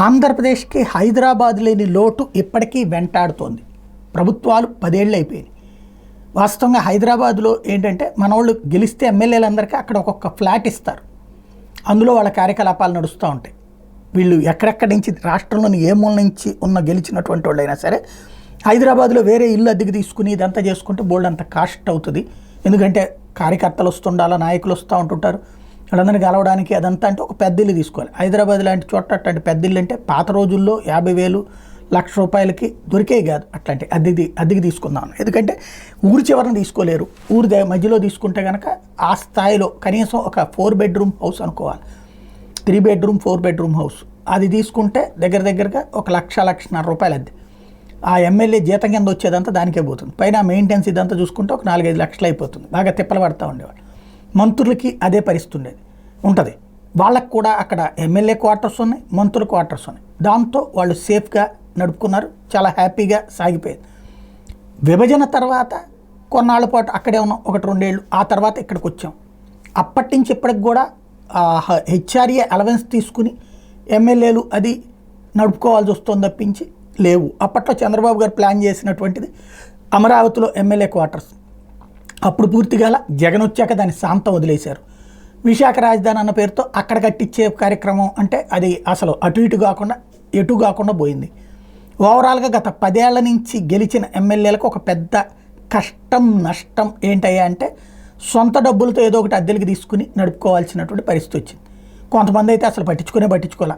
ఆంధ్రప్రదేశ్కి హైదరాబాద్ లేని లోటు ఇప్పటికీ వెంటాడుతోంది. ప్రభుత్వాలు 10 ఏళ్ళు అయిపోయినాయి. వాస్తవంగా హైదరాబాద్లో ఏంటంటే మనోళ్ళు గెలిస్తే ఎమ్మెల్యేలందరికీ అక్కడ ఒక్కొక్క ఫ్లాట్ ఇస్తారు. అందులో వాళ్ళ కార్యకలాపాలు నడుస్తూ ఉంటాయి. వీళ్ళు ఎక్కడెక్కడి నుంచి రాష్ట్రంలోని ఏ మూల నుంచి ఉన్న గెలిచినటువంటి వాళ్ళు అయినా సరే హైదరాబాద్లో వేరే ఇల్లు అద్దెకి తీసుకుని ఇదంతా చేసుకుంటే బోల్డ్ అంత కాస్ట్ అవుతుంది. ఎందుకంటే కార్యకర్తలు వస్తుండాలా, నాయకులు వస్తూ ఉంటుంటారు, వాళ్ళందరినీ కలవడానికి అదంతా. అంటే ఒక పెద్ద ఇల్లు తీసుకోవాలి. హైదరాబాద్ లాంటి చోట అట్లాంటి పెద్ద ఇల్లు అంటే పాత రోజుల్లో 50,000 లక్ష రూపాయలకి దొరికేవి కాదు. అట్లాంటి అద్దెకి తీసుకుందాం. ఎందుకంటే ఊరి చివరిని తీసుకోలేరు. ఊరి మధ్యలో తీసుకుంటే కనుక ఆ స్థాయిలో కనీసం ఒక 4 బెడ్రూమ్ హౌస్ అనుకోవాలి. 3 బెడ్రూమ్ 4 బెడ్రూమ్ హౌస్ అది తీసుకుంటే దగ్గరగా 1,00,00,000-1,50,000 రూపాయలు అద్దె. ఆ ఎమ్మెల్యే జీతం కింద వచ్చేదంతా దానికే పోతుంది. పైన మెయింటెనెన్స్ ఇదంతా చూసుకుంటే ఒక 4-5 లక్షలు అయిపోతుంది. బాగా తిప్పలు పడుతూ ఉండేవాళ్ళు. మంత్రులకి అదే పరిస్థితి ఉంటుంది. వాళ్ళకు కూడా అక్కడ ఎమ్మెల్యే క్వార్టర్స్ ఉన్నాయి, మంత్రుల క్వార్టర్స్ ఉన్నాయి. దాంతో వాళ్ళు సేఫ్గా నడుపుకున్నారు, చాలా హ్యాపీగా సాగిపోయింది. విభజన తర్వాత కొన్నాళ్ళ పాటు అక్కడే ఉన్నాం, 1-2 ఏళ్ళు. ఆ తర్వాత ఇక్కడికి వచ్చాం. అప్పటి నుంచి ఇప్పటికి కూడా హెచ్ఆర్ఏ అలవెన్స్ తీసుకుని ఎమ్మెల్యేలు అది నడుపుకోవాల్సి వస్తుంది తప్పించి లేవు. అప్పట్లో చంద్రబాబు గారు ప్లాన్ చేసినటువంటిది అమరావతిలో ఎమ్మెల్యే క్వార్టర్స్. అప్పుడు పూర్తిగా జగన్ వచ్చాక దాన్ని శాంతం వదిలేశారు. విశాఖ రాజధాని అన్న పేరుతో అక్కడ కట్టించే కార్యక్రమం అంటే అది అసలు ఎటు కాకుండా పోయింది. ఓవరాల్గా గత 10 ఏళ్ల నుంచి గెలిచిన ఎమ్మెల్యేలకు ఒక పెద్ద కష్టం నష్టం ఏంటయ్యా అంటే సొంత డబ్బులతో ఏదో ఒకటి అద్దెలకి తీసుకుని నడుపుకోవాల్సినటువంటి పరిస్థితి వచ్చింది. కొంతమంది అయితే అసలు పట్టించుకోలే.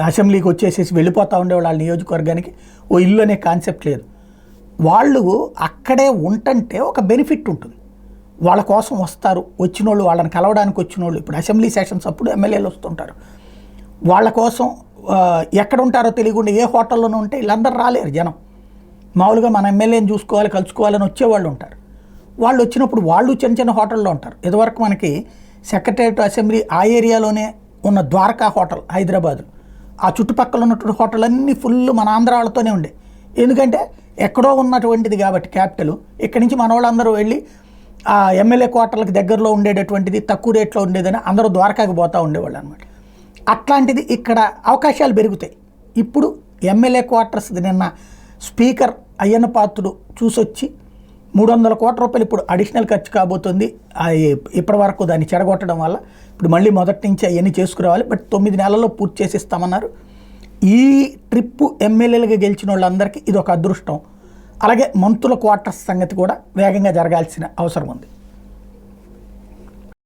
అసెంబ్లీకి వచ్చేసేసి వెళ్ళిపోతూ ఉండేవాళ్ళు. వాళ్ళ నియోజకవర్గానికి ఓ ఇల్లు అనే కాన్సెప్ట్ లేదు. వాళ్ళు అక్కడే ఉంటుంటే ఒక బెనిఫిట్ ఉంటుంది. వాళ్ళ కోసం వస్తారు, వచ్చిన వాళ్ళు, వాళ్ళని కలవడానికి వచ్చిన వాళ్ళు. ఇప్పుడు అసెంబ్లీ సెషన్స్ అప్పుడు ఎమ్మెల్యేలు వస్తుంటారు. వాళ్ళ కోసం ఎక్కడ ఉంటారో తెలియకుండా ఏ హోటల్లోనూ ఉంటే వీళ్ళందరూ రాలేరు. జనం మామూలుగా మన ఎమ్మెల్యేని చూసుకోవాలి, కలుసుకోవాలని వచ్చేవాళ్ళు ఉంటారు. వాళ్ళు వచ్చినప్పుడు వాళ్ళు చిన్న హోటల్లో ఉంటారు. ఇదివరకు మనకి సెక్రటేరియట్ అసెంబ్లీ ఆ ఏరియాలోనే ఉన్న ద్వారకా హోటల్ హైదరాబాద్, ఆ చుట్టుపక్కల ఉన్నటువంటి హోటల్ అన్నీ ఫుల్ మన ఆంధ్ర వాళ్ళతోనే ఉండే. ఎందుకంటే ఎక్కడో ఉన్నటువంటిది కాబట్టి క్యాపిటల్. ఇక్కడి నుంచి మన వాళ్ళందరూ వెళ్ళి ఆ ఎమ్మెల్యే క్వార్టర్లకు దగ్గరలో ఉండేటటువంటిది తక్కువ రేట్లో ఉండేదని అందరూ ద్వారకాకి పోతూ ఉండేవాళ్ళు అనమాట. అట్లాంటిది ఇక్కడ అవకాశాలు పెరుగుతాయి. ఇప్పుడు ఎమ్మెల్యే క్వార్టర్స్ నిన్న స్పీకర్ అయ్యన్న పాత్రుడు చూసొచ్చి 300 కోట్ల రూపాయలు ఇప్పుడు అడిషనల్ ఖర్చు కాబోతుంది. ఇప్పటి వరకు దాన్ని చెడగొట్టడం వల్ల ఇప్పుడు మళ్ళీ మొదటి నుంచి అవన్నీ చేసుకురావాలి. బట్ 9 నెలల్లో పూర్తి చేసిస్తామన్నారు. ఈ ట్రిప్పు ఎమ్మెల్యేలుగా గెలిచిన వాళ్ళందరికీ ఇది ఒక అదృష్టం. అలాగే మంత్రుల క్వార్టర్స్ సంగతి కూడా వేగంగా జరగాల్సిన అవసరం ఉంది.